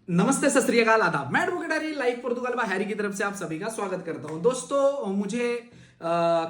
नमस्ते, सत श्री अकाल, आदाब। मैं एडवोकेट हैरी लाइव पोर्तुगल व हैरी की तरफ से आप सभी का स्वागत करता हूं। दोस्तों, मुझे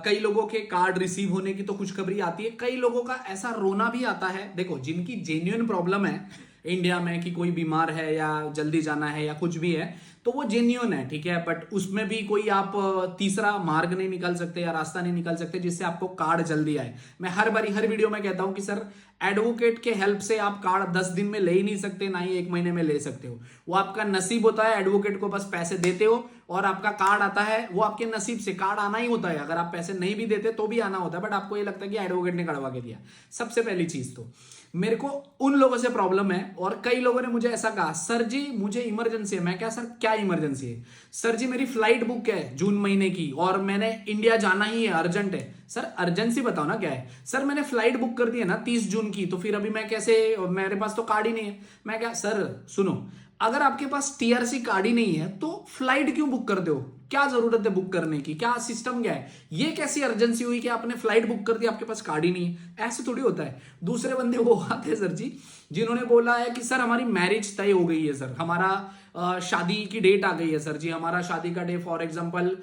कई लोगों के कार्ड रिसीव होने की तो खुशखबरी आती है, कई लोगों का ऐसा रोना भी आता है। देखो, जिनकी जेन्युइन प्रॉब्लम है इंडिया में कि कोई बीमार है या जल्दी जाना है या कुछ भी है, तो वो जेन्युइन है, ठीक है। बट उसमें भी कोई आप तीसरा मार्ग नहीं निकाल सकते या रास्ता नहीं निकाल सकते जिससे आपको कार्ड जल्दी आए। मैं हर बारी हर वीडियो में कहता हूं कि सर, एडवोकेट के हेल्प से आप कार्ड 10 दिन में ले ही नहीं सकते, ना ही 1 महीने में ले सकते हो। वो आपका नसीब होता है। एडवोकेट को बस पैसे देते हो और आपका कार्ड आता है, वो आपके नसीब से कार्ड आना ही होता है। अगर आप पैसे नहीं भी देते तो भी आना होता है, बट आपको ये लगता है कि एडवोकेट ने कड़वा के दिया। सबसे पहली चीज तो मेरे को उन लोगों से प्रॉब्लम है, और कई लोगों ने मुझे ऐसा कहा, सर जी मुझे इमरजेंसी है। मैं क्या सर, क्या इमरजेंसी है? सर जी मेरी फ्लाइट बुक है जून महीने की और मैंने इंडिया जाना ही है, अर्जेंट है। सर अर्जेंसी बताओ ना क्या है। सर मैंने फ्लाइट बुक कर दी है ना 30 जून की, तो फिर अभी मैं कैसे, मेरे पास तो कार्ड ही नहीं है। मैं क्या सर, सुनो, अगर आपके पास टीआरसी कार्ड ही नहीं है तो फ्लाइट क्यों बुक करते हो? क्या जरूरत है बुक करने की? क्या सिस्टम क्या है? ये कैसी अर्जेंसी हुई कि आपने फ्लाइट बुक कर दी, आपके पास कार्ड ही नहीं है? ऐसे थोड़ी होता है। दूसरे बंदे वो आते हैं सर जी, जिन्होंने बोला है कि सर हमारी मैरिज तय हो गई है, सर हमारा शादी की डेट आ गई है, सर जी हमारा शादी का डे फॉर एग्जांपल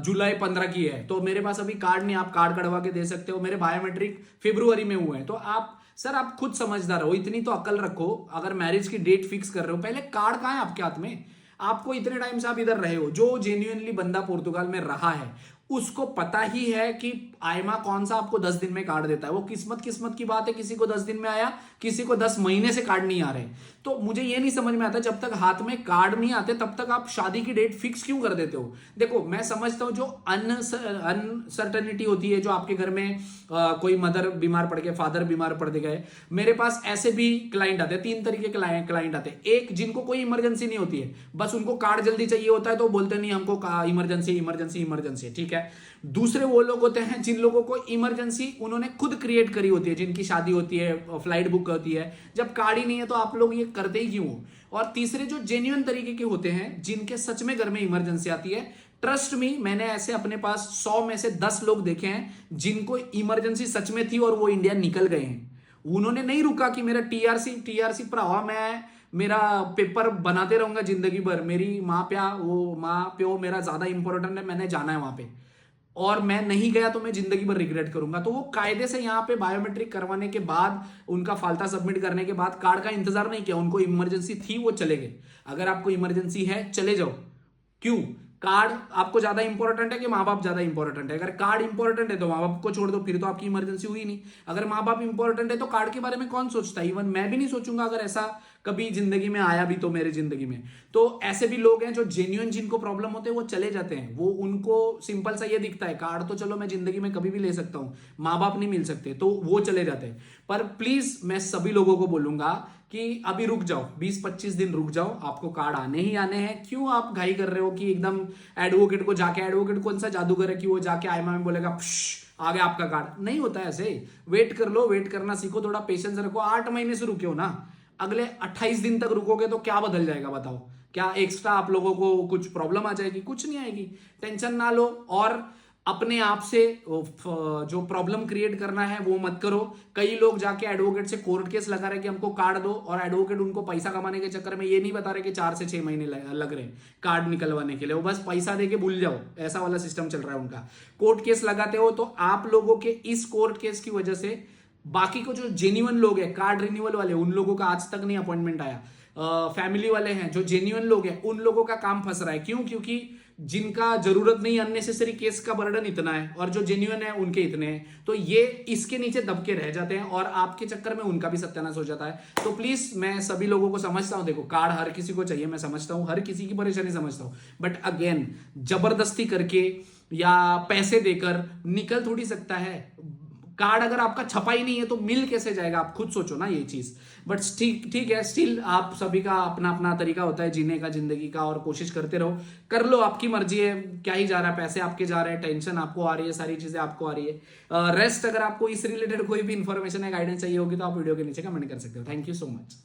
जुलाई 15 की है, तो मेरे पास अभी कार्ड नहीं, आप कार्ड कढ़वा के दे सकते हो। मेरे बायोमेट्रिक फरवरी में हुए हैं। तो आप सर, आप खुद समझदार हो, इतनी तो अकल रखो। अगर मैरिज की डेट फिक्स कर रहे हो, पहले कार्ड कहाँ है आपके हाथ में? आपको इतने टाइम से आप इधर रहे हो, जो जेन्युइनली बंदा पुर्तगाल में रहा है उसको पता ही है कि आयमा कौन सा आपको 10 दिन में कार्ड देता है। वो किस्मत किस्मत की बात है, किसी को 10 दिन में आया, किसी को 10 महीने से कार्ड नहीं आ रहे। तो मुझे ये नहीं समझ में आता, जब तक हाथ में कार्ड नहीं आते तब तक आप शादी की डेट फिक्स क्यों कर देते हो? देखो, मैं समझता हूं जो अनसर्टेनिटी होती है, जो आपके घर में कोई मदर बीमार पड़ गए, फादर बीमार पड़ गए। मेरे पास ऐसे भी क्लाइंट आते हैं, 3 तरीके के क्लाइंट आते हैं। एक, जिनको कोई इमरजेंसी नहीं होती है, बस उनको कार्ड जल्दी चाहिए होता है, तो बोलते नहीं हमको इमरजेंसी इमरजेंसी इमरजेंसी, ठीक है। दूसरे वो लोग होते हैं जिन लोगों को इमरजेंसी उन्होंने खुद क्रिएट करी होती है, जिनकी शादी होती है, फ्लाइट बुक होती है। जब कार्ड ही नहीं है तो आप लोग ये करते ही क्यों? और तीसरे जो जेन्युइन तरीके के होते हैं, जिनके सच में घर में इमरजेंसी आती है, ट्रस्ट मी, मैंने ऐसे अपने पास 100 में से 10 लोग देखे हैं जिनको इमरजेंसी सच में थी और वो इंडिया निकल गए हैं। उन्होंने नहीं रुका कि मेरा टीआरसी भरावा, मैं मेरा पेपर बनाते रहूंगा जिंदगी भर, मेरी माँ प्यो मेरा ज्यादा इंपॉर्टेंट है, मैंने जाना है वहां पे, और मैं नहीं गया तो मैं जिंदगी भर रिग्रेट करूंगा। तो वो कायदे से यहाँ पे बायोमेट्रिक करवाने के बाद, उनका फालता सबमिट करने के बाद कार्ड का इंतजार नहीं किया। उनको इमरजेंसी थी, वो चले गए। अगर आपको इमरजेंसी है, चले जाओ। क्यों? कार्ड आपको ज्यादा इंपॉर्टेंट है कि माँ बाप ज्यादा इंपॉर्टेंट है? अगर कार्ड इंपॉर्टेंट है तो माँ बाप को छोड़ दो, फिर तो आपकी इमरजेंसी हुई नहीं। अगर माँ बाप इंपॉर्टेंट है तो कार्ड के बारे में कौन सोचता है? इवन मैं भी नहीं सोचूंगा अगर ऐसा कभी जिंदगी में आया भी तो, मेरे जिंदगी में। तो ऐसे भी लोग हैं जो जेन्युइन, जिनको प्रॉब्लम होते हैं, वो चले जाते हैं। वो उनको सिंपल सा ये दिखता है, कार्ड तो चलो मैं जिंदगी में कभी भी ले सकता हूं, माँ बाप नहीं मिल सकते, तो वो चले जाते हैं। पर प्लीज मैं सभी लोगों को बोलूंगा कि अभी रुक जाओ, 20-25 दिन रुक जाओ, आपको कार्ड आने ही आने हैं। क्यों आप घाई कर रहे हो कि एकदम एडवोकेट को जाके, एडवोकेट कौन सा जादूगर है कि वो जाके आयमा में बोलेगा आ गया आपका कार्ड? नहीं होता है ऐसे। वेट कर लो, वेट करना सीखो, थोड़ा पेशेंस रखो। 8 महीने से रुके हो ना, अगले 28 दिन तक रुकोगे तो क्या बदल जाएगा बताओ? क्या एक्स्ट्रा आप लोगों को कुछ प्रॉब्लम आ जाएगी? कुछ नहीं आएगी। टेंशन ना लो, और अपने आप से जो प्रॉब्लम क्रिएट करना है वो मत करो। कई लोग जाके एडवोकेट से कोर्ट केस लगा रहे कि हमको कार्ड दो, और एडवोकेट उनको पैसा कमाने के चक्कर में ये नहीं बता रहे कि 4 से 6 महीने लग रहे हैं कार्ड निकलवाने के लिए। वो बस पैसा दे के भूल जाओ, ऐसा वाला सिस्टम चल रहा है उनका। कोर्ट केस लगाते हो तो आप लोगों के इस कोर्ट केस की वजह से बाकी को जो जेन्युइन लोग हैं, कार्ड रिन्यूअल वाले, उन लोगों का आज तक नहीं अपॉइंटमेंट आया। फैमिली वाले हैं जो जेन्युइन लोग हैं, उन लोगों का काम फंस रहा है। क्यों? क्योंकि जिनका जरूरत नहीं, अननेसेसरी केस का बर्डन इतना है, और जो जेन्युइन है उनके इतने हैं, तो ये इसके नीचे दबके रह जाते हैं, और आपके चक्कर में उनका भी सत्यानाश हो जाता है। तो प्लीज, मैं सभी लोगों को समझता हूं, देखो कार्ड हर किसी को चाहिए, मैं समझता हूं, हर किसी की परेशानी समझता हूं, बट अगेन, जबरदस्ती करके या पैसे देकर निकल थोड़ी सकता है। कार्ड अगर आपका छपा ही नहीं है तो मिल कैसे जाएगा? आप खुद सोचो ना ये चीज। बट ठीक है, स्टिल आप सभी का अपना अपना तरीका होता है जीने का, जिंदगी का, और कोशिश करते रहो, कर लो, आपकी मर्जी है। क्या ही जा रहा है, पैसे आपके जा रहे हैं, टेंशन आपको आ रही है, सारी चीजें आपको आ रही है। रेस्ट, अगर आपको इस रिलेटेड कोई भी इंफॉर्मेशन या गाइडेंस चाहिए होगी तो आप वीडियो के नीचे कमेंट कर सकते हो। Thank you so much.